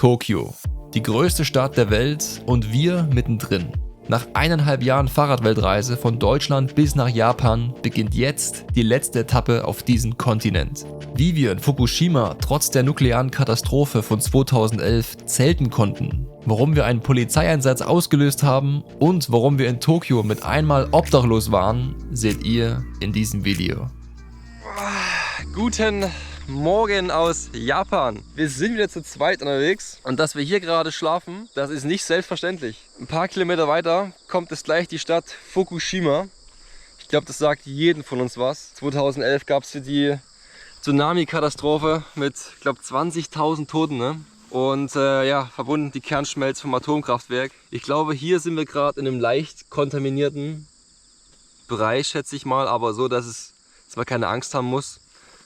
Tokio, die größte Stadt der Welt und wir mittendrin. Nach 1,5 Jahren Fahrradweltreise von Deutschland bis nach Japan beginnt jetzt die letzte Etappe auf diesem Kontinent. Wie wir in Fukushima trotz der nuklearen Katastrophe von 2011 zelten konnten, warum wir einen Polizeieinsatz ausgelöst haben und warum wir in Tokio mit einmal obdachlos waren, seht ihr in diesem Video. Guten Morgen aus Japan. Wir sind wieder zu zweit unterwegs und dass wir hier gerade schlafen, das ist nicht selbstverständlich. Ein paar Kilometer weiter kommt es gleich die Stadt Fukushima. Ich glaube, das sagt jedem von uns was. 2011 gab es hier die Tsunami-Katastrophe mit, ich glaube, 20.000 Toten, ne? Und ja, verbunden die Kernschmelze vom Atomkraftwerk. Ich glaube, hier sind wir gerade in einem leicht kontaminierten Bereich, schätze ich mal, aber so, dass man keine Angst haben muss.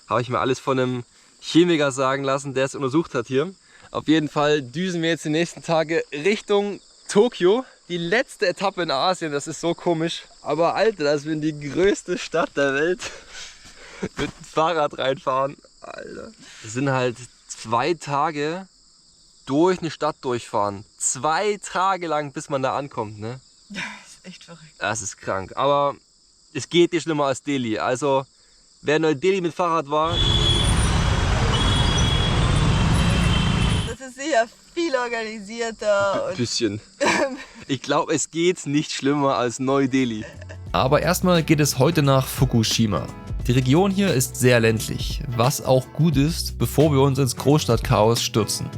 Habe ich mir alles von einem Chemiker sagen lassen, der es untersucht hat hier. Auf jeden Fall düsen wir jetzt die nächsten Tage Richtung Tokio. Die letzte Etappe in Asien, das ist so komisch. Aber Alter, dass wir in die größte Stadt der Welt mit dem Fahrrad reinfahren. Alter. Wir sind halt 2 Tage durch eine Stadt durchfahren. 2 Tage lang, bis man da ankommt, ne? Das ist echt verrückt. Das ist krank. Aber es geht nicht schlimmer als Delhi. Also wer in Neu-Delhi mit Fahrrad war, das ist sicher viel organisierter. ein bisschen. Ich glaube, es geht nicht schlimmer als Neu-Delhi. Aber erstmal geht es heute nach Fukushima. Die Region hier ist sehr ländlich, was auch gut ist, bevor wir uns ins Großstadtchaos stürzen.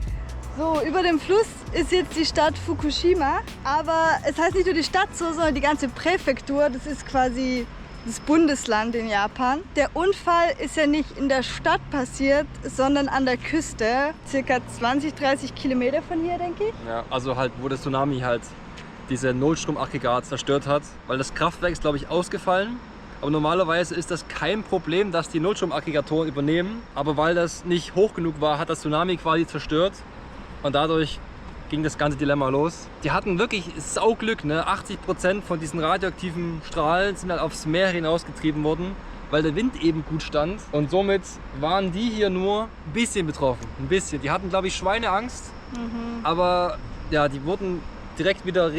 So, über dem Fluss ist jetzt die Stadt Fukushima, aber es heißt nicht nur die Stadt so, sondern die ganze Präfektur, das ist quasi das Bundesland in Japan. Der Unfall ist ja nicht in der Stadt passiert, sondern an der Küste, circa 20-30 Kilometer von hier, denke ich. Ja, also halt, wo das Tsunami halt diese Nullstromaggregat zerstört hat, weil das Kraftwerk ist, glaube ich, ausgefallen. Aber normalerweise ist das kein Problem, dass die Nullstromaggregatoren übernehmen. Aber weil das nicht hoch genug war, hat das Tsunami quasi zerstört. Und dadurch ging das ganze Dilemma los. Die hatten wirklich Sauglück, ne? 80% von diesen radioaktiven Strahlen sind halt aufs Meer hinausgetrieben worden, weil der Wind eben gut stand. Und somit waren die hier nur ein bisschen betroffen. Ein bisschen. Die hatten, glaube ich, Schweineangst. Aber ja, die wurden direkt wieder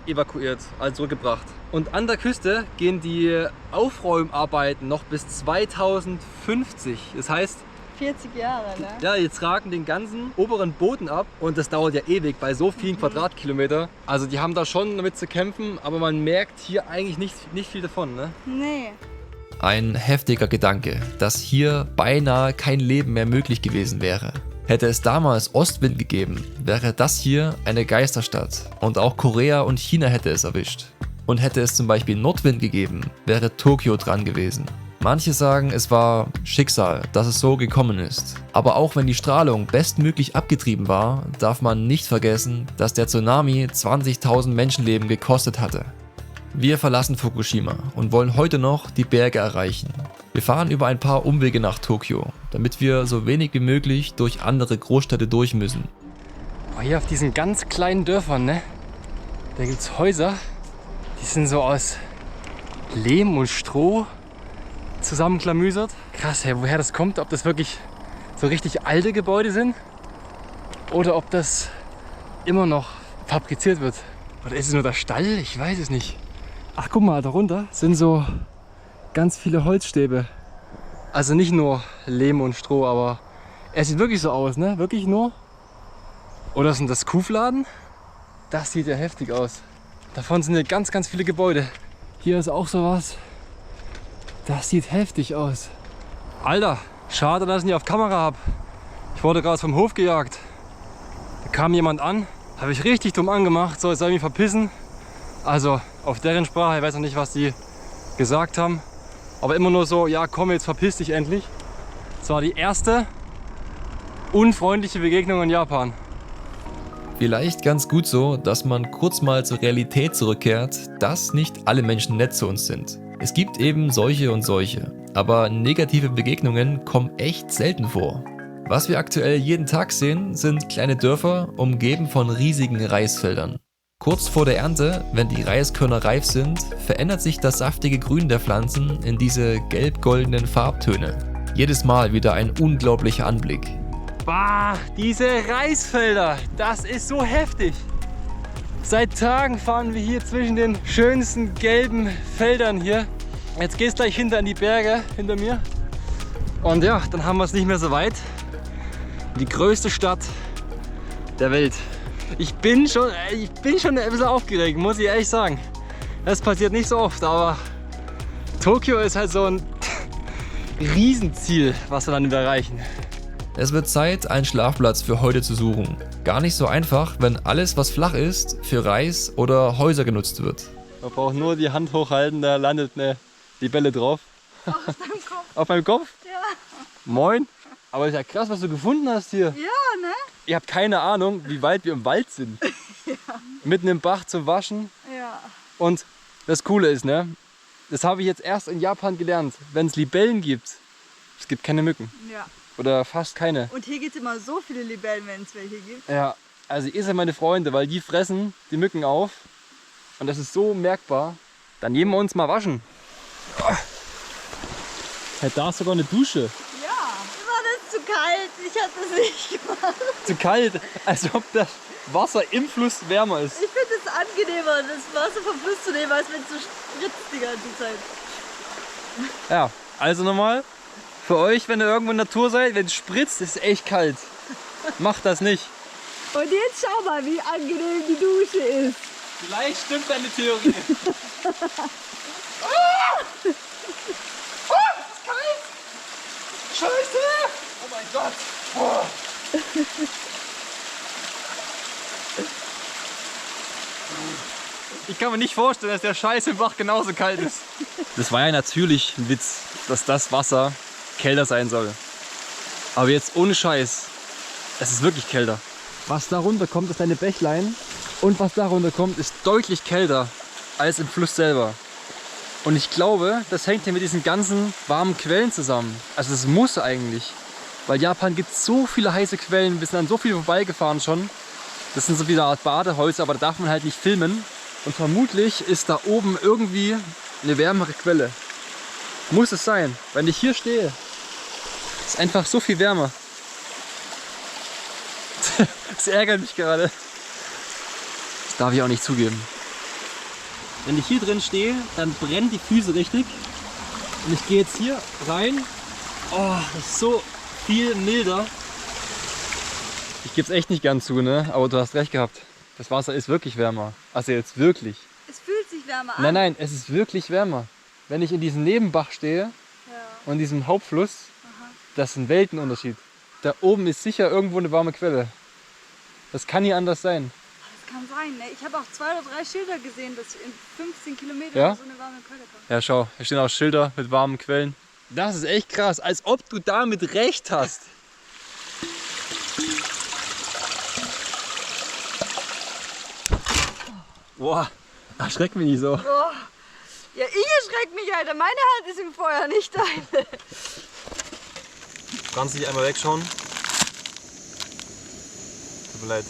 evakuiert, also zurückgebracht. Und an der Küste gehen die Aufräumarbeiten noch bis 2050. Das heißt, 40 Jahre, ne? ja, die tragen den ganzen oberen Boden ab und das dauert ja ewig bei so vielen Quadratkilometer. Also die haben da schon damit zu kämpfen, aber man merkt hier eigentlich nicht viel davon, ne? Nee. Ein heftiger Gedanke, dass hier beinahe kein Leben mehr möglich gewesen wäre. Hätte es damals Ostwind gegeben, wäre das hier eine Geisterstadt und auch Korea und China hätte es erwischt. Und hätte es zum Beispiel Nordwind gegeben, wäre Tokio dran gewesen. Manche sagen, es war Schicksal, dass es so gekommen ist. Aber auch wenn die Strahlung bestmöglich abgetrieben war, darf man nicht vergessen, dass der Tsunami 20.000 Menschenleben gekostet hatte. Wir verlassen Fukushima und wollen heute noch die Berge erreichen. Wir fahren über ein paar Umwege nach Tokio, damit wir so wenig wie möglich durch andere Großstädte durch müssen. Oh, hier auf diesen ganz kleinen Dörfern, ne? Da gibt es Häuser, die sind so aus Lehm und Stroh zusammenklamüsert. Krass, hey, woher das kommt, ob das wirklich so richtig alte Gebäude sind oder ob das immer noch fabriziert wird. Oder ist es nur der Stall? Ich weiß es nicht. Ach, guck mal, darunter sind so ganz viele Holzstäbe. Also nicht nur Lehm und Stroh, aber es sieht wirklich so aus, ne? Wirklich nur. Oder sind das Kuhfladen? Das sieht ja heftig aus. Davon sind ja ganz, ganz viele Gebäude. Hier ist auch sowas. Das sieht heftig aus. Alter, schade, dass ich nicht auf Kamera habe. Ich wurde gerade vom Hof gejagt. Da kam jemand an, habe ich richtig dumm angemacht, so jetzt soll ich mich verpissen. Also auf deren Sprache, ich weiß noch nicht, was die gesagt haben. Aber immer nur so, ja komm, jetzt verpiss dich endlich. Das war die erste unfreundliche Begegnung in Japan. Vielleicht ganz gut so, dass man kurz mal zur Realität zurückkehrt, dass nicht alle Menschen nett zu uns sind. Es gibt eben solche und solche, aber negative Begegnungen kommen echt selten vor. Was wir aktuell jeden Tag sehen, sind kleine Dörfer, umgeben von riesigen Reisfeldern. Kurz vor der Ernte, wenn die Reiskörner reif sind, verändert sich das saftige Grün der Pflanzen in diese gelb-goldenen Farbtöne. Jedes Mal wieder ein unglaublicher Anblick. Bah, diese Reisfelder, das ist so heftig. Seit Tagen fahren wir hier zwischen den schönsten gelben Feldern hier. Jetzt geht es gleich hinter in die Berge, hinter mir. Und ja, dann haben wir es nicht mehr so weit. Die größte Stadt der Welt. Ich bin schon ein bisschen aufgeregt, muss ich ehrlich sagen. Das passiert nicht so oft, aber Tokio ist halt so ein Riesenziel, was wir dann erreichen. Es wird Zeit, einen Schlafplatz für heute zu suchen. Gar nicht so einfach, wenn alles, was flach ist, für Reis oder Häuser genutzt wird. Man braucht nur die Hand hochhalten, da landet eine Libelle drauf. Auf deinem Kopf. Auf meinem Kopf? Ja. Moin. Aber ist ja krass, was du gefunden hast hier. Ja, ne? Ihr habt keine Ahnung, wie weit wir im Wald sind. Ja. Mitten im Bach zum Waschen. Ja. Und das Coole ist, ne? Das habe ich jetzt erst in Japan gelernt. Wenn es Libellen gibt, es gibt keine Mücken. Ja. Oder fast keine. Und hier gibt es immer so viele Libellen, wenn es welche gibt. Ja, also ihr seid meine Freunde, weil die fressen die Mücken auf. Und das ist so merkbar. Dann gehen wir uns mal waschen. Ja, da ist sogar eine Dusche. Ja. War das zu kalt? Ich habe das nicht gemacht. Zu kalt, als ob das Wasser im Fluss wärmer ist. Ich finde es angenehmer, das Wasser vom Fluss zu nehmen, als wenn es so spritzt die ganze Zeit. Ja, also nochmal. Für euch, wenn ihr irgendwo in der Natur seid, wenn es spritzt, ist es echt kalt. Macht das nicht. Und jetzt schau mal, wie angenehm die Dusche ist. Vielleicht stimmt deine Theorie. Das ist kalt! Scheiße! Oh mein Gott! Oh. Ich kann mir nicht vorstellen, dass der Scheiß im Bach genauso kalt ist. Das war ja natürlich ein Witz, dass das Wasser kälter sein soll. Aber jetzt ohne Scheiß, es ist wirklich kälter. Was da runter kommt, ist eine Bächlein. Und was da runter kommt, ist deutlich kälter als im Fluss selber. Und ich glaube, das hängt hier mit diesen ganzen warmen Quellen zusammen. Also das muss eigentlich. Weil Japan gibt so viele heiße Quellen, wir sind an so viel vorbeigefahren schon. Das sind so wie eine Art Badehäuser, aber da darf man halt nicht filmen. Und vermutlich ist da oben irgendwie eine wärmere Quelle. Muss es sein. Wenn ich hier stehe, ist einfach so viel wärmer. Das ärgert mich gerade. Das darf ich auch nicht zugeben. Wenn ich hier drin stehe, dann brennen die Füße richtig. Und ich gehe jetzt hier rein. Oh, das ist so viel milder. Ich gebe es echt nicht ganz zu, ne? Aber du hast recht gehabt. Das Wasser ist wirklich wärmer. Also jetzt wirklich. Es fühlt sich wärmer an. Nein, nein, es ist wirklich wärmer. Wenn ich in diesem Nebenbach stehe und in diesem Hauptfluss, das ist ein Weltenunterschied. Da oben ist sicher irgendwo eine warme Quelle. Das kann nie anders sein. Das kann sein, ne? Ich habe auch 2 oder 3 Schilder gesehen, dass in 15 Kilometern Ja? so eine warme Quelle kommt. Ja, schau, hier stehen auch Schilder mit warmen Quellen. Das ist echt krass, als ob du damit recht hast. Boah, erschreck mich nicht so. Oh. Ja, ich erschreck mich, Alter. Meine Hand ist im Feuer, nicht deine. Kannst du dich einmal wegschauen? Tut mir leid.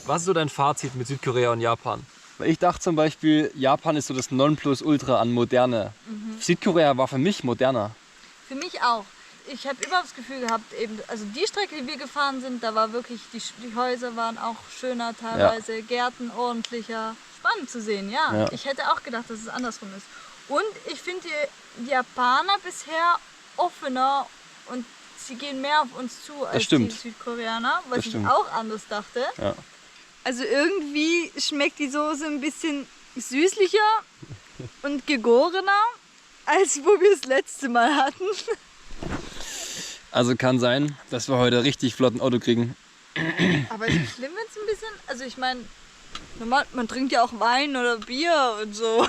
Was ist so dein Fazit mit Südkorea und Japan? Weil ich dachte zum Beispiel, Japan ist so das Nonplusultra an Moderne. Südkorea war für mich moderner. Für mich auch. Ich habe immer das Gefühl gehabt, eben, also die Strecke, die wir gefahren sind, da war wirklich, die Häuser waren auch schöner teilweise, Gärten ordentlicher. Spannend zu sehen, ja. Ich hätte auch gedacht, dass es andersrum ist. Und ich finde die Japaner bisher offener und sie gehen mehr auf uns zu als die Südkoreaner, was ich auch anders dachte. Ja. Also irgendwie schmeckt die Soße ein bisschen süßlicher und gegorener, als wo wir es letzte Mal hatten. Also kann sein, dass wir heute richtig flotten Auto kriegen. Aber ist es schlimm, wenn es ein bisschen... Also ich meine, man trinkt ja auch Wein oder Bier und so.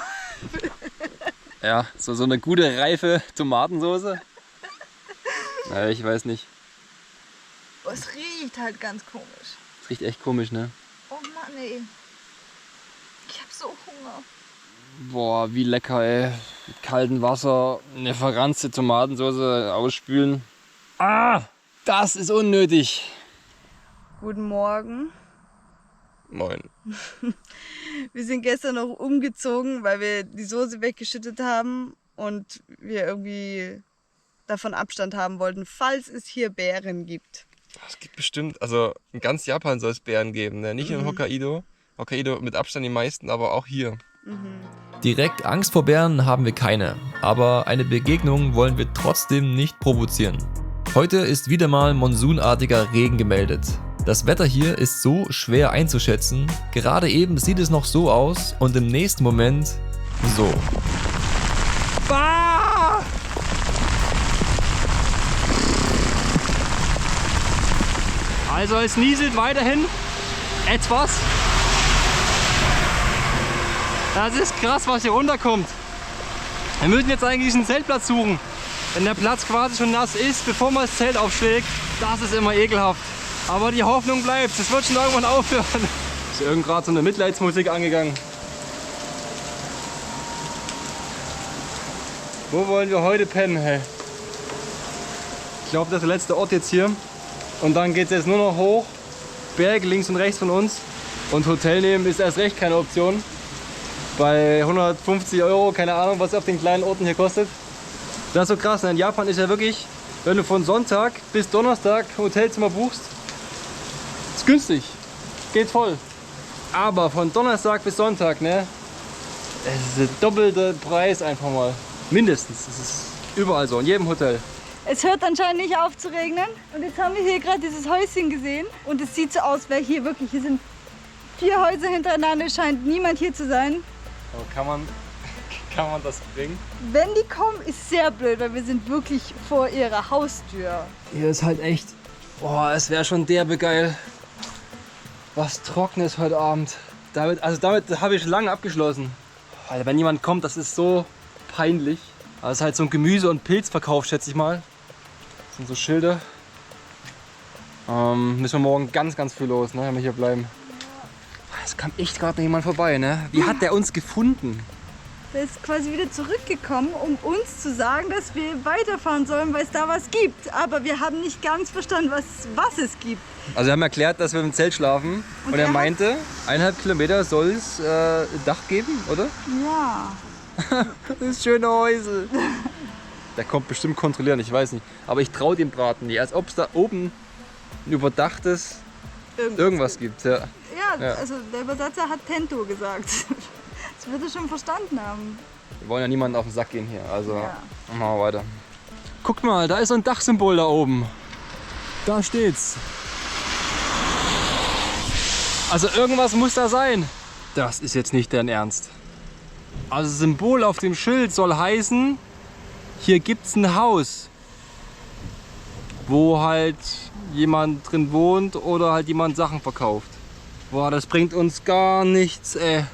Ja, so eine gute reife Tomatensoße. Naja, ich weiß nicht. Oh, es riecht halt ganz komisch. Es riecht echt komisch, ne? Oh Mann, ey. Ich hab so Hunger. Boah, wie lecker, ey. Mit kaltem Wasser eine verranzte Tomatensoße ausspülen. Ah, das ist unnötig. Guten Morgen. Moin. Wir sind gestern noch umgezogen, weil wir die Soße weggeschüttet haben und wir irgendwie davon Abstand haben wollten, falls es hier Bären gibt. Es gibt bestimmt, also in ganz Japan soll es Bären geben, ne? Nicht in Hokkaido. Hokkaido mit Abstand die meisten, aber auch hier. Direkt Angst vor Bären haben wir keine, aber eine Begegnung wollen wir trotzdem nicht provozieren. Heute ist wieder mal monsunartiger Regen gemeldet. Das Wetter hier ist so schwer einzuschätzen, gerade eben sieht es noch so aus und im nächsten Moment so. Ah! Also es nieselt weiterhin etwas. Das ist krass, was hier runterkommt. Wir müssen jetzt eigentlich einen Zeltplatz suchen. Wenn der Platz quasi schon nass ist, bevor man das Zelt aufschlägt, das ist immer ekelhaft. Aber die Hoffnung bleibt, es wird schon irgendwann aufhören. Ist irgend gerade so eine Mitleidsmusik angegangen. Wo wollen wir heute pennen, hey? Ich glaube, das ist der letzte Ort jetzt hier. Und dann geht es jetzt nur noch hoch. Berge links und rechts von uns. Und Hotel nehmen ist erst recht keine Option. Bei 150 €, keine Ahnung, was auf den kleinen Orten hier kostet. Das ist so krass, ne? In Japan ist ja wirklich, wenn du von Sonntag bis Donnerstag Hotelzimmer buchst, ist günstig, geht voll. Aber von Donnerstag bis Sonntag, ne, es ist der doppelte Preis einfach mal. Mindestens, das ist überall so, in jedem Hotel. Es hört anscheinend nicht auf zu regnen. Und jetzt haben wir hier gerade dieses Häuschen gesehen. Und es sieht so aus, weil hier wirklich, hier sind 4 Häuser hintereinander, es scheint niemand hier zu sein. Aber kann man das bringen? Wenn die kommen, ist sehr blöd, weil wir sind wirklich vor ihrer Haustür. Hier ist halt echt, boah, es wäre schon derbe geil. Was Trockenes heute Abend. Damit habe ich schon lange abgeschlossen. Alter, wenn jemand kommt, das ist so peinlich. Also es ist halt so ein Gemüse- und Pilzverkauf, schätze ich mal. Das sind so Schilder. Müssen wir morgen ganz viel los, ne, wenn wir hier bleiben. Es kam echt gerade noch jemand vorbei, ne? Wie hat der uns gefunden? Der ist quasi wieder zurückgekommen, um uns zu sagen, dass wir weiterfahren sollen, weil es da was gibt. Aber wir haben nicht ganz verstanden, was es gibt. Also wir haben erklärt, dass wir im Zelt schlafen. Und er meinte, 1,5 Kilometer soll es ein Dach geben, oder? Ja. Das ist schöne Häuser. Der kommt bestimmt kontrollieren, ich weiß nicht. Aber ich traue dem Braten nicht, als ob es da oben ein überdachtes irgendwas gibt. Ja. Ja, also der Übersetzer hat Tento gesagt. Das wird er schon verstanden haben. Wir wollen ja niemanden auf den Sack gehen hier, also Ja. machen wir weiter. Guckt mal, da ist so ein Dachsymbol da oben. Da steht's. Also irgendwas muss da sein. Das ist jetzt nicht dein Ernst. Also das Symbol auf dem Schild soll heißen, hier gibt's ein Haus, wo halt jemand drin wohnt oder halt jemand Sachen verkauft. Boah, das bringt uns gar nichts, ey.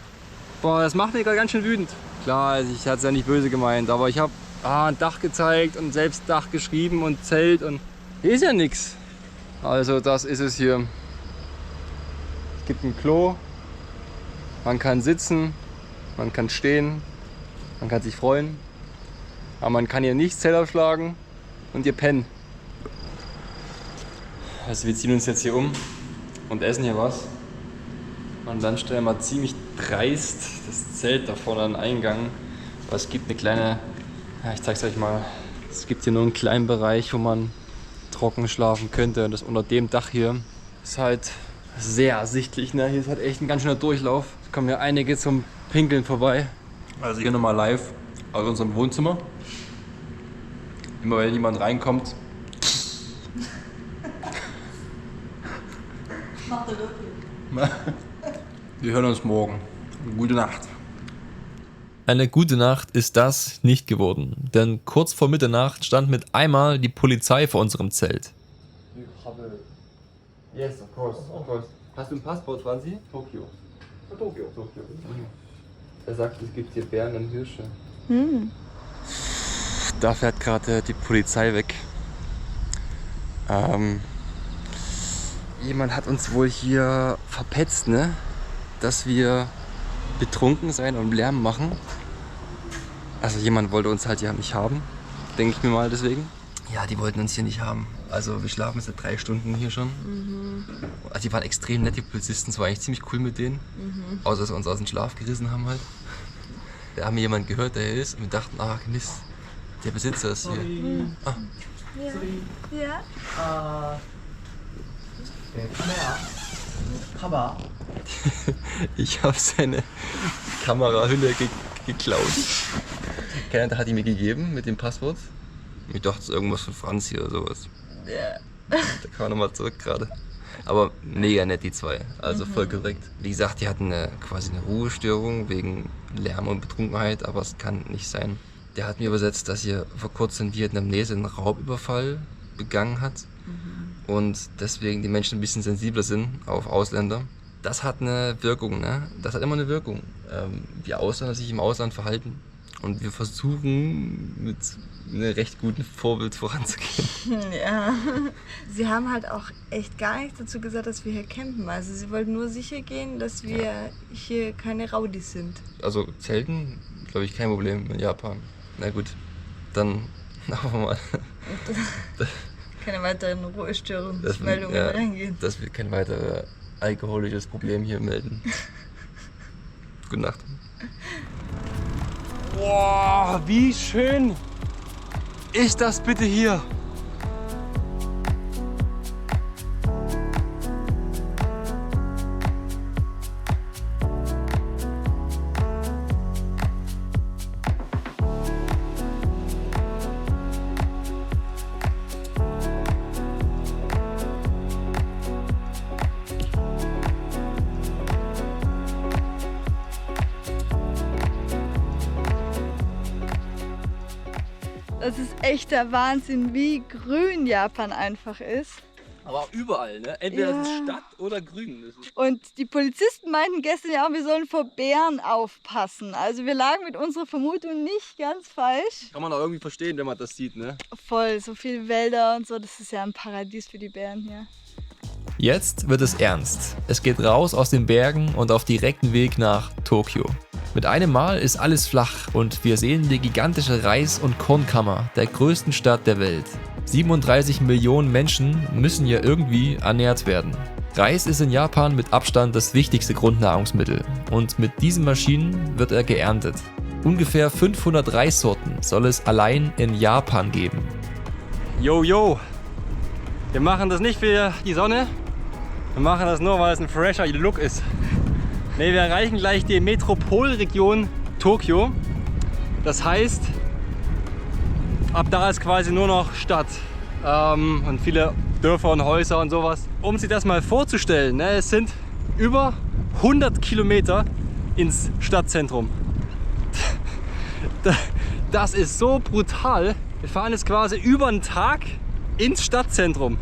Boah, das macht mich gerade ganz schön wütend. Klar, also ich hatte es ja nicht böse gemeint, aber ich habe ein Dach gezeigt und selbst Dach geschrieben und Zelt und hier ist ja nichts. Also das ist es hier. Es gibt ein Klo, man kann sitzen, man kann stehen, man kann sich freuen, aber man kann hier nicht Zelt aufschlagen und hier pennen. Also wir ziehen uns jetzt hier um und essen hier was. Und dann stellen wir ziemlich dreist das Zelt da vorne an den Eingang. Aber es gibt eine kleine, ja, ich zeig's euch mal. Es gibt hier nur einen kleinen Bereich, wo man trocken schlafen könnte. Und das unter dem Dach hier ist halt sehr ersichtlich. Ne? Hier ist halt echt ein ganz schöner Durchlauf. Es kommen ja einige zum Pinkeln vorbei. Also hier nochmal live aus unserem Wohnzimmer. Immer wenn jemand reinkommt. Macht er wirklich. Wir hören uns morgen. Gute Nacht. Eine gute Nacht ist das nicht geworden, denn kurz vor Mitternacht stand mit einmal die Polizei vor unserem Zelt. Yes, of course. Hast du ein Passport, Franzi? Tokio. Tokio. Er sagt, es gibt hier Bären und Hirsche. Da fährt gerade die Polizei weg. Jemand hat uns wohl hier verpetzt, ne? Dass wir betrunken sein und Lärm machen. Also jemand wollte uns halt ja nicht haben, denke ich mir mal deswegen. Ja, die wollten uns hier nicht haben. Also wir schlafen jetzt seit 3 Stunden hier schon. Also die waren extrem nett, die Polizisten. Es war eigentlich ziemlich cool mit denen. Außer dass sie uns aus dem Schlaf gerissen haben halt. Wir haben jemanden gehört, der hier ist und wir dachten, ach Mist, Der Besitzer ist hier. Ja. Ich habe seine Kamerahülle geklaut. Keiner hat die mir gegeben mit dem Passwort. Ich dachte, es ist irgendwas von Franz hier oder sowas. Ja. Da kann man nochmal zurück gerade. Aber mega nett, die zwei. Also voll korrekt. Wie gesagt, die hatten quasi eine Ruhestörung wegen Lärm und Betrunkenheit, aber es kann nicht sein. Der hat mir übersetzt, dass hier vor kurzem ein Vietnamese einen Raubüberfall begangen hat und deswegen die Menschen ein bisschen sensibler sind auf Ausländer. Das hat eine Wirkung, ne? Das hat immer eine Wirkung, wie Ausländer sich im Ausland verhalten. Und wir versuchen mit einem recht guten Vorbild voranzugehen. Ja. Sie haben halt auch echt gar nichts dazu gesagt, dass wir hier campen. Also sie wollten nur sicher gehen, dass wir hier keine Raudis sind. Also Zelten, glaube ich, kein Problem in Japan. Na gut, dann machen wir mal. Keine weiteren Ruhestörungsmeldungen reingehen. Dass wir kein weiteres alkoholisches Problem hier melden. Gute Nacht. Boah, wie schön ist das bitte hier? Das ist echt der Wahnsinn, wie grün Japan einfach ist. Aber auch überall, ne? Entweder Ja. es ist Stadt oder Grün. Und die Polizisten meinten gestern ja auch, wir sollen vor Bären aufpassen. Also wir lagen mit unserer Vermutung nicht ganz falsch. Kann man auch irgendwie verstehen, wenn man das sieht, ne? Voll, so viele Wälder und so, das ist ja ein Paradies für die Bären hier. Jetzt wird es ernst. Es geht raus aus den Bergen und auf direkten Weg nach Tokio. Mit einem Mal ist alles flach und wir sehen die gigantische Reis- und Kornkammer der größten Stadt der Welt. 37 Millionen Menschen müssen hier irgendwie ernährt werden. Reis ist in Japan mit Abstand das wichtigste Grundnahrungsmittel und mit diesen Maschinen wird er geerntet. Ungefähr 500 Reissorten soll es allein in Japan geben. Yo, yo! Wir machen das nicht für die Sonne, wir machen das nur, weil es ein fresher Look ist. Ne, wir erreichen gleich die Metropolregion Tokio. Das heißt, ab da ist quasi nur noch Stadt und viele Dörfer und Häuser und sowas. Um sich das mal vorzustellen, ne, es sind über 100 Kilometer ins Stadtzentrum. Das ist so brutal. Wir fahren jetzt quasi über einen Tag ins Stadtzentrum.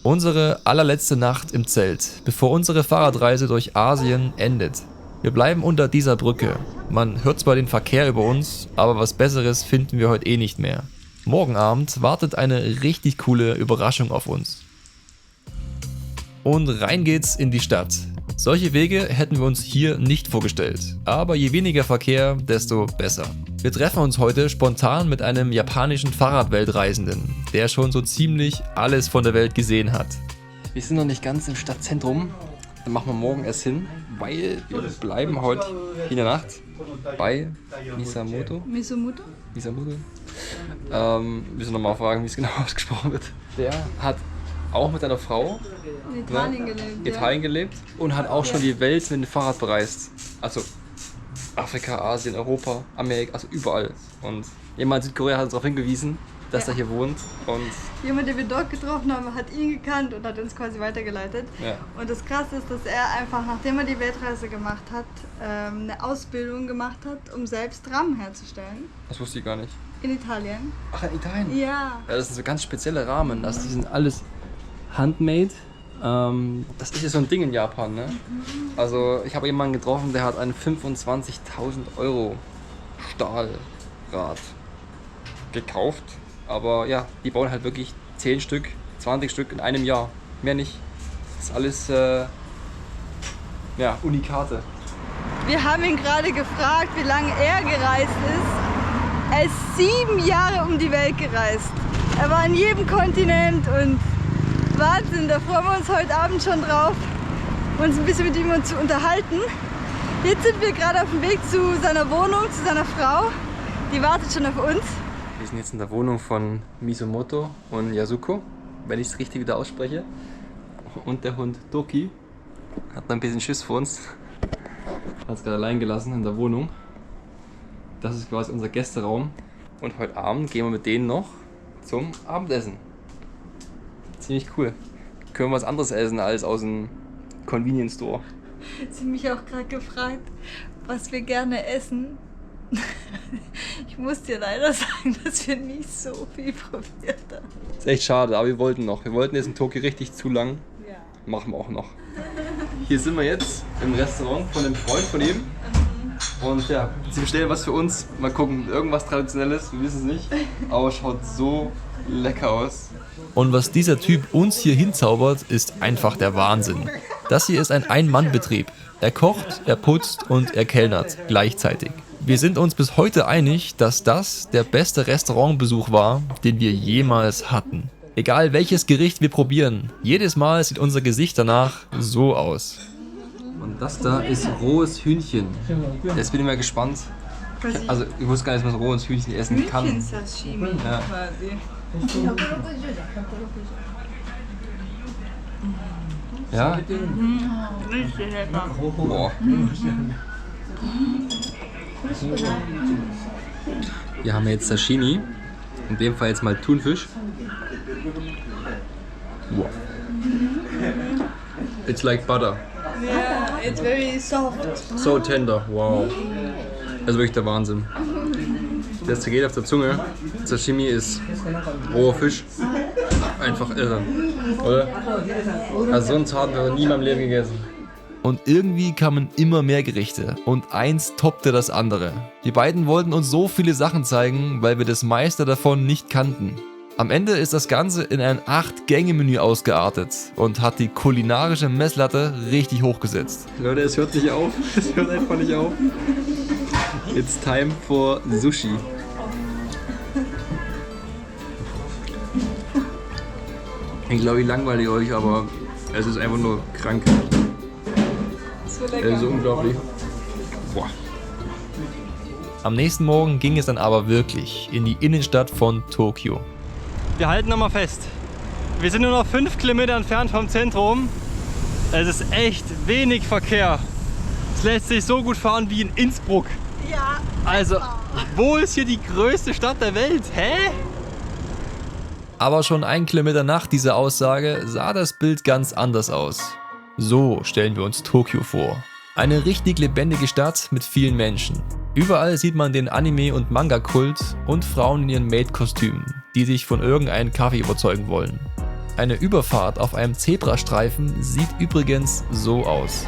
Unsere allerletzte Nacht im Zelt, bevor unsere Fahrradreise durch Asien endet. Wir bleiben unter dieser Brücke. Man hört zwar den Verkehr über uns, aber was Besseres finden wir heute eh nicht mehr. Morgen Abend wartet eine richtig coole Überraschung auf uns. Und rein geht's in die Stadt. Solche Wege hätten wir uns hier nicht vorgestellt, aber je weniger Verkehr, desto besser. Wir treffen uns heute spontan mit einem japanischen Fahrradweltreisenden, der schon so ziemlich alles von der Welt gesehen hat. Wir sind noch nicht ganz im Stadtzentrum. Dann machen wir morgen erst hin, weil wir bleiben heute in der Nacht bei Misamoto. Misomoto? Müssen nochmal fragen, wie es genau ausgesprochen wird. Der hat auch mit einer Frau In Italien gelebt. in Italien gelebt und hat auch schon die Welt mit dem Fahrrad bereist. Also Afrika, Asien, Europa, Amerika, also überall. Und jemand in Südkorea hat uns darauf hingewiesen, dass er hier wohnt. Und Jemand, den wir dort getroffen haben, hat ihn gekannt und hat uns quasi weitergeleitet. ja, Und das Krasse ist, dass er einfach, nachdem er die Weltreise gemacht hat, eine Ausbildung gemacht hat, um selbst Rahmen herzustellen. das wusste ich gar nicht. In Italien. Ach, in Italien? Ja. Ja, das sind so ganz spezielle Rahmen. Also die sind alles handmade. Das ist ja so ein Ding in Japan, ne? Also ich habe jemanden getroffen, der hat ein 25.000 € Stahlrad gekauft. Aber ja, die bauen halt wirklich 10 Stück, 20 Stück in einem Jahr. Mehr nicht. Das ist alles ja, Unikate. Wir haben ihn gerade gefragt, wie lange er gereist ist. Er ist 7 Jahre um die Welt gereist. Er war in jedem Kontinent und Wahnsinn, da freuen wir uns heute Abend schon drauf, uns ein bisschen mit ihm zu unterhalten. Jetzt sind wir gerade auf dem Weg zu seiner Wohnung, zu seiner Frau. Die wartet schon auf uns. Wir sind jetzt in der Wohnung von Misomoto und Yasuko, wenn ich es richtig wieder ausspreche. Und der Hund Toki hat ein bisschen Schiss vor uns. Hat es gerade allein gelassen in der Wohnung. Das ist quasi unser Gästeraum. Und heute Abend gehen wir mit denen noch zum Abendessen. Ziemlich cool. Können wir was anderes essen als aus dem Convenience Store. Sie haben mich auch gerade gefragt, was wir gerne essen. Ich muss dir leider sagen, dass wir nicht so viel probiert haben. Ist echt schade, aber wir wollten noch. Wir wollten jetzt in Tokio richtig zu lang. Ja. Machen wir auch noch. Hier sind wir jetzt im Restaurant von dem Freund von ihm. Und ja, sie bestellen was für uns. Mal gucken, irgendwas Traditionelles, wir wissen es nicht. Aber schaut so lecker aus. Und was dieser Typ uns hier hinzaubert, ist einfach der Wahnsinn. Das hier ist ein Ein-Mann-Betrieb. Er kocht, er putzt und er kellnert gleichzeitig. Wir sind uns bis heute einig, dass das der beste Restaurantbesuch war, den wir jemals hatten. Egal welches Gericht wir probieren, jedes Mal sieht unser Gesicht danach so aus. Und das da ist rohes Hühnchen. Jetzt bin ich mal gespannt. Also ich wusste gar nicht, dass man so rohes Hühnchen essen kann. Hühnchen-Sashimi Ja. quasi. Ja? Richtig lecker. Boah. Hier haben wir jetzt Sashimi. In dem Fall jetzt mal Thunfisch. Wow. It's like butter. Yeah, it's very soft. So tender. Wow. Das ist wirklich der Wahnsinn. Das zergeht auf der Zunge. Sashimi ist roher Fisch. Einfach irre. Oder? Also so einen Zart habe ich nie in meinem Leben gegessen. Und irgendwie kamen immer mehr Gerichte und eins toppte das andere. Die beiden wollten uns so viele Sachen zeigen, weil wir das meiste davon nicht kannten. Am Ende ist das Ganze in ein 8-Gänge-Menü ausgeartet und hat die kulinarische Messlatte richtig hochgesetzt. Leute, es hört nicht auf. Es hört einfach nicht auf. It's time for Sushi. Ich glaube, ich langweile euch, aber es ist einfach nur krank. So Es lecker. ist so unglaublich. Boah. Am nächsten Morgen ging es dann aber wirklich in die Innenstadt von Tokio. Wir halten nochmal fest. Wir sind nur noch 5 Kilometer entfernt vom Zentrum. Es ist echt wenig Verkehr. Es lässt sich so gut fahren wie in Innsbruck. Ja. Also, wo ist hier die größte Stadt der Welt? Hä? Aber schon 1 Kilometer nach dieser Aussage sah das Bild ganz anders aus. So stellen wir uns Tokio vor. Eine richtig lebendige Stadt mit vielen Menschen. Überall sieht man den Anime- und Manga-Kult und Frauen in ihren Maid-Kostümen, die sich von irgendeinem Kaffee überzeugen wollen. Eine Überfahrt auf einem Zebrastreifen sieht übrigens so aus.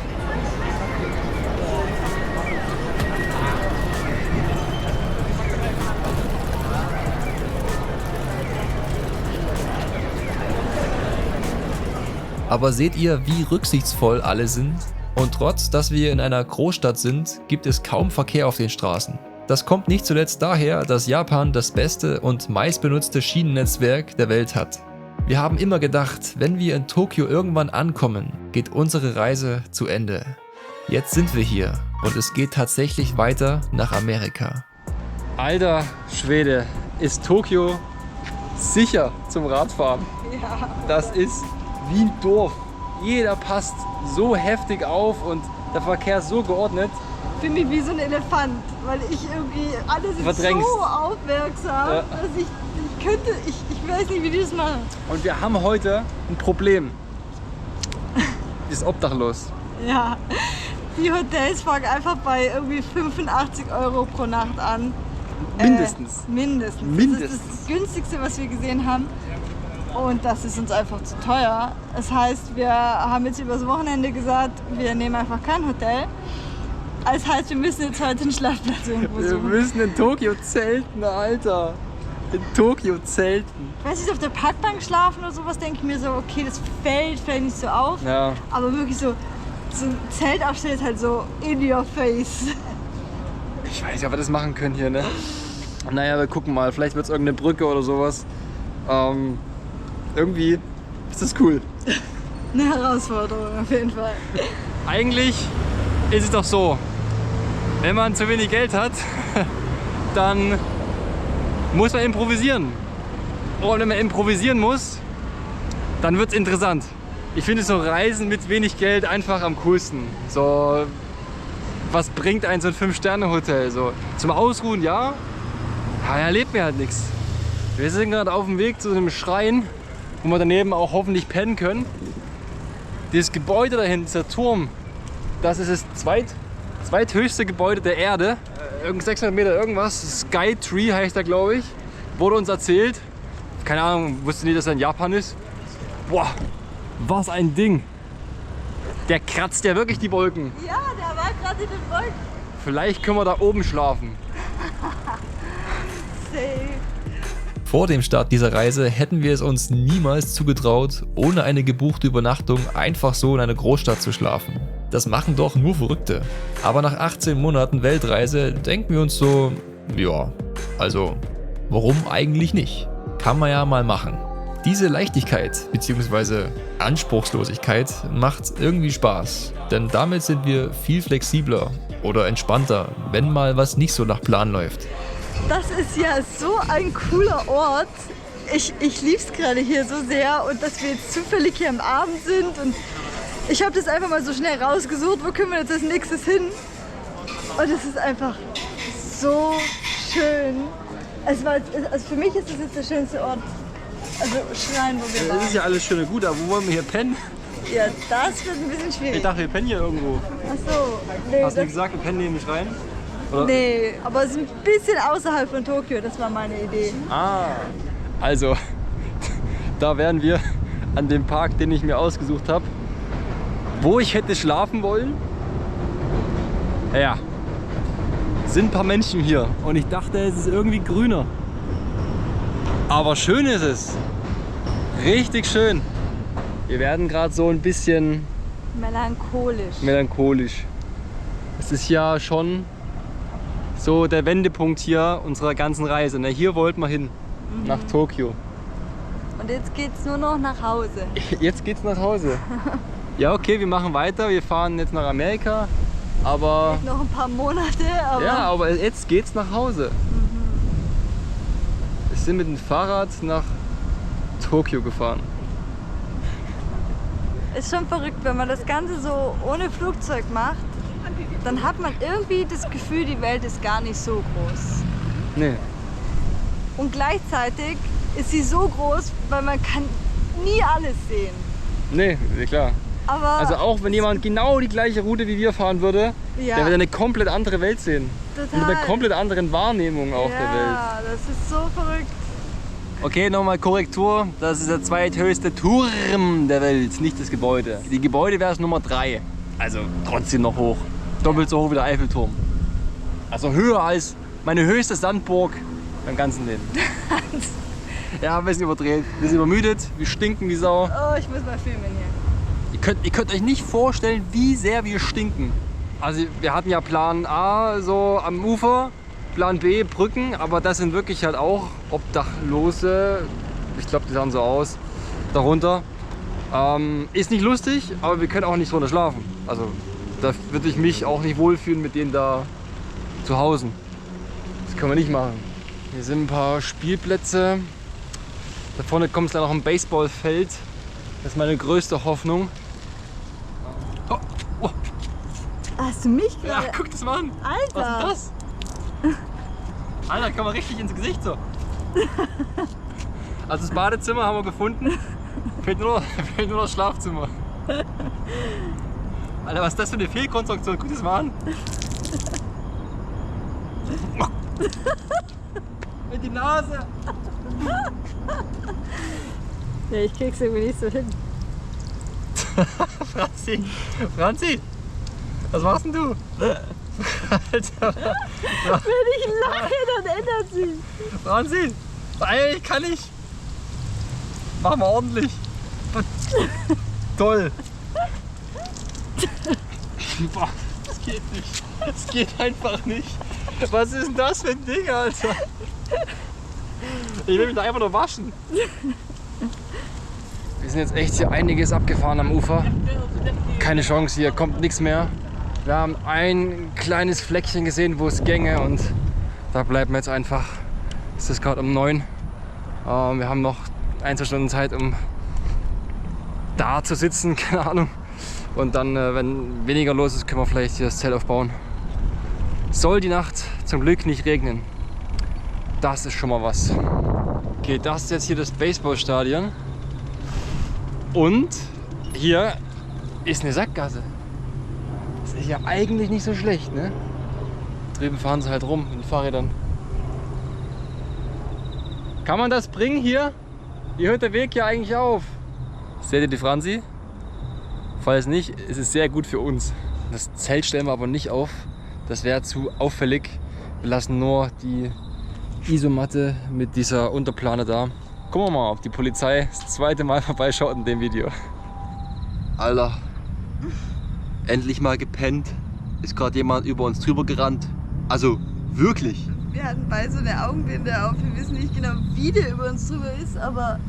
Aber seht ihr, wie rücksichtsvoll alle sind? Und trotz, dass wir in einer Großstadt sind, gibt es kaum Verkehr auf den Straßen. Das kommt nicht zuletzt daher, dass Japan das beste und meistbenutzte Schienennetzwerk der Welt hat. Wir haben immer gedacht, wenn wir in Tokio irgendwann ankommen, geht unsere Reise zu Ende. Jetzt sind wir hier und es geht tatsächlich weiter nach Amerika. Alter Schwede, ist Tokio sicher zum Radfahren? Ja. Das ist wie ein Dorf. Jeder passt so heftig auf und der Verkehr ist so geordnet. Finde ich wie so ein Elefant, weil ich irgendwie alle sind Verdrängst. so aufmerksam, Ja. dass ich könnte, ich weiß nicht, wie die das machen. Und wir haben heute ein Problem. Die ist obdachlos. Ja, die Hotels fangen einfach bei irgendwie 85 € pro Nacht an. Mindestens. Mindestens. Das Mindestens. ist das günstigste, was wir gesehen haben. Und das ist uns einfach zu teuer. Das heißt, wir haben jetzt übers Wochenende gesagt, wir nehmen einfach kein Hotel. Das heißt, wir müssen jetzt heute einen Schlafplatz irgendwo Wir suchen. müssen in Tokio zelten, Alter. In Tokio zelten. Ich weiß nicht, auf der Parkbank schlafen oder sowas, denke ich mir so, okay, das fällt vielleicht nicht so auf. Ja. Aber wirklich so ein Zelt aufstellen ist halt so in your face. Ich weiß nicht, ob wir das machen können hier, ne? Naja, wir gucken mal. Vielleicht wird es irgendeine Brücke oder sowas. Irgendwie ist das cool. Eine Herausforderung auf jeden Fall. Eigentlich ist es doch so, wenn man zu wenig Geld hat, dann muss man improvisieren. Und wenn man improvisieren muss, dann wird es interessant. Ich finde so Reisen mit wenig Geld einfach am coolsten. So, was bringt ein so ein 5-Sterne-Hotel? So, zum Ausruhen, ja, aber erlebt mir halt nichts. Wir sind gerade auf dem Weg zu einem Schrein, wo wir daneben auch hoffentlich pennen können. Dieses Gebäude da hinten, dieser Turm, das ist das zweithöchste Gebäude der Erde. 600 Meter irgendwas, Sky Tree heißt er, glaube ich. Wurde uns erzählt. Keine Ahnung, wusste nicht, dass er in Japan ist. Boah, was ein Ding. Der kratzt ja wirklich die Wolken. Ja, der war gerade in den Wolken. Vielleicht können wir da oben schlafen. Safe. Vor dem Start dieser Reise hätten wir es uns niemals zugetraut, ohne eine gebuchte Übernachtung einfach so in einer Großstadt zu schlafen. Das machen doch nur Verrückte. Aber nach 18 Monaten Weltreise denken wir uns so, ja, also warum eigentlich nicht? Kann man ja mal machen. Diese Leichtigkeit bzw. Anspruchslosigkeit macht irgendwie Spaß, denn damit sind wir viel flexibler oder entspannter, wenn mal was nicht so nach Plan läuft. Das ist ja so ein cooler Ort. Ich liebe es gerade hier so sehr und dass wir jetzt zufällig hier am Abend sind und ich habe das einfach mal so schnell rausgesucht, wo können wir jetzt als nächstes hin? Und es ist einfach so schön. Also für mich ist das jetzt der schönste Ort, also Schrein, wo wir Das ist waren. ja alles schön und gut, aber wo wollen wir hier pennen? Ja, das wird ein bisschen Ich schwierig. dachte, wir pennen hier irgendwo. Ach so, nee, Hast du gesagt, wir pennen neben dem Schrein? Oder? nee, aber es ist ein bisschen außerhalb von Tokio, das war meine Idee. Ah, also, da wären wir an dem Park, den ich mir ausgesucht habe, wo ich hätte schlafen wollen. Ja, sind ein paar Menschen hier und ich dachte, es ist irgendwie grüner. Aber schön ist es. Richtig schön. Wir werden gerade so ein bisschen melancholisch. Es ist ja schon so der Wendepunkt hier unserer ganzen Reise. Na, hier wollten wir hin, nach Tokio. Und jetzt geht's nur noch nach Hause. Jetzt geht's nach Hause. Ja, okay, wir machen weiter. Wir fahren jetzt nach Amerika. Aber Noch ein paar Monate, aber ja, aber jetzt geht's nach Hause. Wir sind mit dem Fahrrad nach Tokio gefahren. ist schon verrückt, wenn man das Ganze so ohne Flugzeug macht, dann hat man irgendwie das Gefühl, die Welt ist gar nicht so groß. Nee. Und gleichzeitig ist sie so groß, weil man kann nie alles sehen. Nee, klar. Aber Also auch wenn jemand genau die gleiche Route wie wir fahren würde, Ja. der würde eine komplett andere Welt sehen. total. Mit einer komplett anderen Wahrnehmung auch der Welt. Ja, das ist so verrückt. Okay, nochmal Korrektur. Das ist der zweithöchste Turm der Welt, nicht das Gebäude. Die Gebäude wäre es Nummer 3. Also trotzdem noch hoch. Doppelt so hoch wie der Eiffelturm. Also höher als meine höchste Sandburg beim ganzen Leben. Ja, ein bisschen überdreht. Wir sind übermüdet, wir stinken wie Sau. Oh, ich muss mal filmen hier. Ihr könnt euch nicht vorstellen, wie sehr wir stinken. Also wir hatten ja Plan A so am Ufer, Plan B Brücken, aber das sind wirklich halt auch Obdachlose. Ich glaube, die sahen so aus. Darunter. Ist nicht lustig, aber wir können auch nicht drunter schlafen. Also da würde ich mich auch nicht wohlfühlen mit denen da zu Hause. Das können wir nicht machen. Hier sind ein paar Spielplätze. Da vorne kommt es dann noch ein Baseballfeld. Das ist meine größte Hoffnung. Oh, oh. Hast du mich Ja, gerade? guck das mal an. Alter! Was ist das? Alter, kann man richtig ins Gesicht so. Also das Badezimmer haben wir gefunden. Fehlt nur noch das Schlafzimmer. Alter, was ist das für eine Fehlkonstruktion? Guck das mal an. Mit die Nase. Ja, ich krieg's irgendwie nicht so hin. Franzi, was machst denn du? Alter, Wenn ich lache, dann ändert sich. Franzi, ey, ich kann nicht. Machen wir ordentlich. Toll. Boah, das geht nicht. Das geht einfach nicht. Was ist denn das für ein Ding, Alter? Ich will mich da einfach nur waschen. Wir sind jetzt echt hier einiges abgefahren am Ufer. Keine Chance, hier kommt nichts mehr. Wir haben ein kleines Fleckchen gesehen, wo es gänge und Da bleiben wir jetzt einfach. Es ist gerade um 9. Wir haben noch 1-2 Stunden Zeit, um da zu sitzen, keine Ahnung. Und dann, wenn weniger los ist, können wir vielleicht hier das Zelt aufbauen. Soll die Nacht zum Glück nicht regnen. Das ist schon mal was. Okay, das ist jetzt hier das Baseballstadion. Und hier ist eine Sackgasse. Das ist ja eigentlich nicht so schlecht, ne? Drüben fahren sie halt rum mit den Fahrrädern. Kann man das bringen hier? Hier hört der Weg ja eigentlich auf. Seht ihr die Franzi? Falls nicht, ist es sehr gut für uns. Das Zelt stellen wir aber nicht auf. Das wäre zu auffällig. Wir lassen nur die Isomatte mit dieser Unterplane da. Gucken wir mal, ob die Polizei das zweite Mal vorbeischaut in dem Video. Alter, endlich mal gepennt. Ist gerade jemand über uns drüber gerannt. Also wirklich. Wir hatten beide so eine Augenbinde auf. Wir wissen nicht genau, wie der über uns drüber ist, aber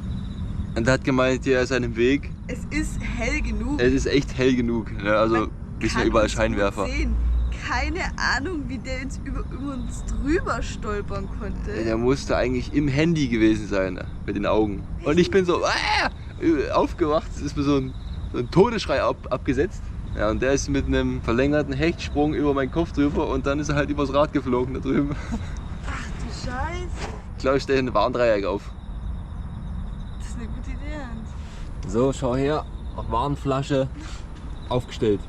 Und er hat gemeint, er ist einem Weg. es ist hell genug. Es ist echt hell genug. Ne? Also Man wir sind ja kann überall uns Scheinwerfer. gut sehen. Keine Ahnung, wie der jetzt über uns drüber stolpern konnte. Der musste eigentlich im Handy gewesen sein, ne? Mit den Augen. Und ich bin so aufgewacht. Es ist mir so ein Todesschrei abgesetzt. Ja, und der ist mit einem verlängerten Hechtsprung über meinen Kopf drüber und dann ist er halt übers Rad geflogen da drüben. Ach du Scheiße. Ich glaube, ich stelle ein Warndreieck auf. Das ist eine gute Idee, Hans. So, schau her. Warnflasche aufgestellt.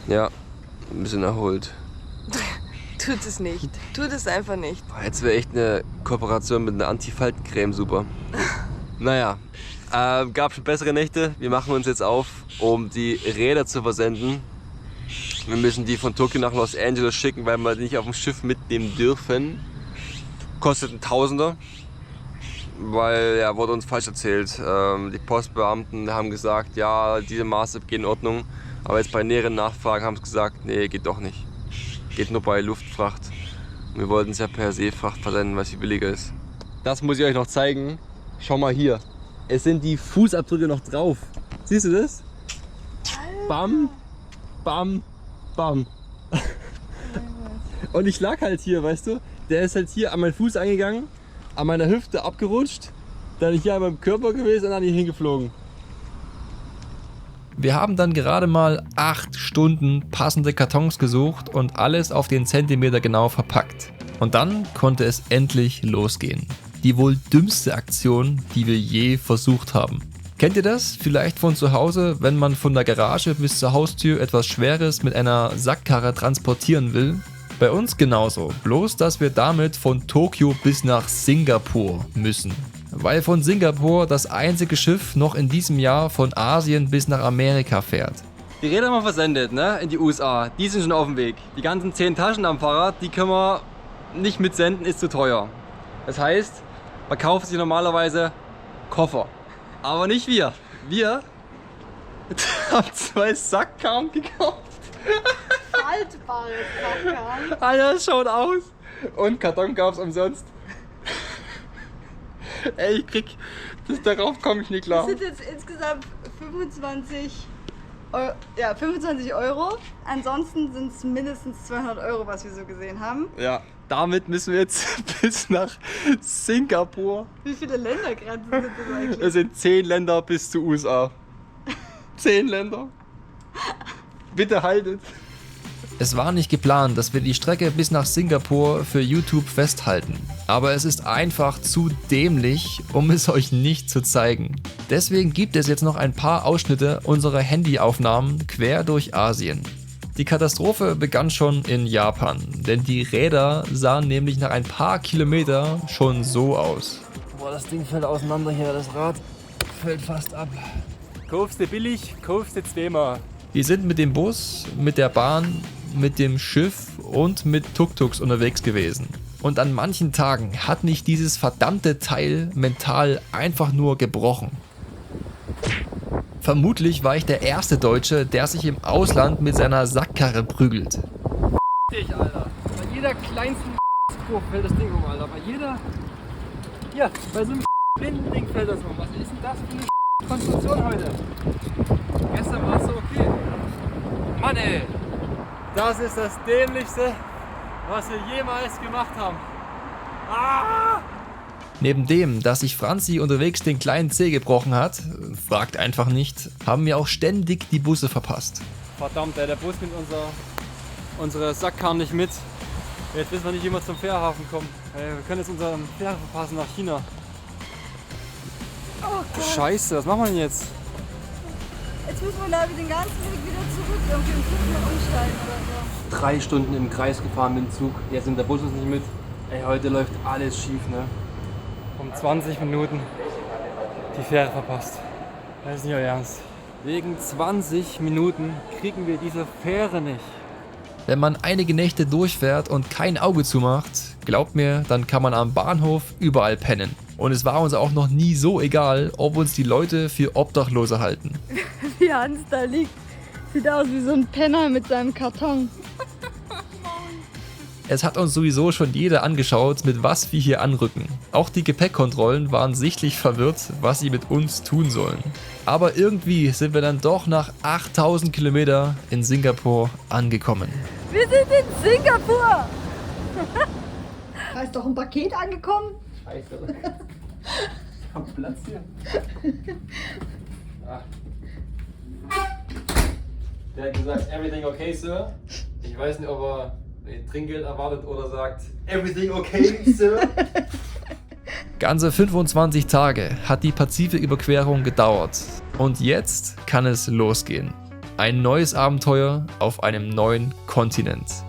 Ja, ein bisschen erholt. Tut es nicht. Tut es einfach nicht. Jetzt wäre echt eine Kooperation mit einer Anti-Faltencreme super. Naja, gab schon bessere Nächte. Wir machen uns jetzt auf, um die Räder zu versenden. Wir müssen die von Tokio nach Los Angeles schicken, weil wir die nicht auf dem Schiff mitnehmen dürfen. Kostet ein Tausender. Weil, ja, wurde uns falsch erzählt. Die Postbeamten haben gesagt, ja, diese Maße gehen in Ordnung. Aber jetzt bei näheren Nachfragen haben sie gesagt, nee, geht doch nicht. Geht nur bei Luftfracht. Und wir wollten es ja per Seefracht versenden, weil es viel billiger ist. Das muss ich euch noch zeigen. Schau mal hier. Es sind die Fußabdrücke noch drauf. Siehst du das? Bam, bam, bam. Und ich lag halt hier, weißt du? Der ist halt hier an meinen Fuß eingegangen, an meiner Hüfte abgerutscht, dann hier an meinem Körper gewesen und dann hier hingeflogen. Wir haben dann gerade mal 8 Stunden passende Kartons gesucht und alles auf den Zentimeter genau verpackt. Und dann konnte es endlich losgehen. Die wohl dümmste Aktion, die wir je versucht haben. Kennt ihr das? Vielleicht von zu Hause, wenn man von der Garage bis zur Haustür etwas Schweres mit einer Sackkarre transportieren will? Bei uns genauso, bloß dass wir damit von Tokio bis nach Singapur müssen. Weil von Singapur das einzige Schiff noch in diesem Jahr von Asien bis nach Amerika fährt. Die Räder haben wir versendet, ne? In die USA. Die sind schon auf dem Weg. Die ganzen 10 Taschen am Fahrrad, die können wir nicht mitsenden, ist zu teuer. Das heißt, man kauft sich normalerweise Koffer. Aber nicht wir. Wir haben 2 Sackkarren gekauft. Faltbare Sackkarren. Alter, das schaut aus. Und Karton gab's umsonst. Ey, ich krieg. Darauf komme ich nicht klar. Das sind jetzt insgesamt 25 Euro. Ansonsten sind es mindestens 200 Euro, was wir so gesehen haben. Ja, damit müssen wir jetzt bis nach Singapur. Wie viele Ländergrenzen sind das eigentlich? Es sind 10 Länder bis zu USA. 10 Länder. Bitte haltet. Es war nicht geplant, dass wir die Strecke bis nach Singapur für YouTube festhalten. Aber es ist einfach zu dämlich, um es euch nicht zu zeigen. Deswegen gibt es jetzt noch ein paar Ausschnitte unserer Handyaufnahmen quer durch Asien. Die Katastrophe begann schon in Japan, denn die Räder sahen nämlich nach ein paar Kilometer schon so aus. Boah, das Ding fällt auseinander hier, das Rad fällt fast ab. Kaufst du billig, kaufst du zweimal. Wir sind mit dem Bus, mit der Bahn, mit dem Schiff und mit Tuk-Tuks unterwegs gewesen. Und an manchen Tagen hat mich dieses verdammte Teil mental einfach nur gebrochen. Vermutlich war ich der erste Deutsche, der sich im Ausland mit seiner Sackkarre prügelt. Dich, Alter. Bei jeder kleinsten Kurve fällt das Ding um, Alter. Bei jeder... Hier, bei so einem blinden Ding fällt das um. Was ist denn das für eine Konstruktion heute? Gestern war es so okay. Mann, ey. Das ist das Dämlichste, was wir jemals gemacht haben. Ah! Neben dem, dass sich Franzi unterwegs den kleinen Zeh gebrochen hat, fragt einfach nicht, haben wir auch ständig die Busse verpasst. Verdammt, der Bus nimmt unsere Sackkarren nicht mit. Jetzt wissen wir nicht, wie wir zum Fährhafen kommen. Wir können jetzt unseren Fähre verpassen nach China. Oh, Scheiße, was machen wir denn jetzt? jetzt müssen wir da den ganzen Weg wieder zurück, irgendwie im Zug noch umsteigen oder so. 3 Stunden im Kreis gefahren mit dem Zug. Jetzt nimmt der Bus uns nicht mit. Ey, heute läuft alles schief, ne? Um 20 Minuten die Fähre verpasst. Das ist nicht euer Ernst. Wegen 20 Minuten kriegen wir diese Fähre nicht. Wenn man einige Nächte durchfährt und kein Auge zumacht, glaubt mir, dann kann man am Bahnhof überall pennen. Und es war uns auch noch nie so egal, ob uns die Leute für Obdachlose halten. Wie Hans da liegt. Sieht aus wie so ein Penner mit seinem Karton. Es hat uns sowieso schon jeder angeschaut, mit was wir hier anrücken. Auch die Gepäckkontrollen waren sichtlich verwirrt, was sie mit uns tun sollen. Aber irgendwie sind wir dann doch nach 8000 Kilometer in Singapur angekommen. Wir sind in Singapur! Da ist doch ein Paket angekommen. Scheiße. Ich hab Platz hier. Ah. Der hat gesagt, everything okay, Sir? Ich weiß nicht, ob er Trinkgeld erwartet oder sagt, everything okay, Sir? Ganze 25 Tage hat die Pazifiküberquerung gedauert. Und jetzt kann es losgehen. Ein neues Abenteuer auf einem neuen Kontinent.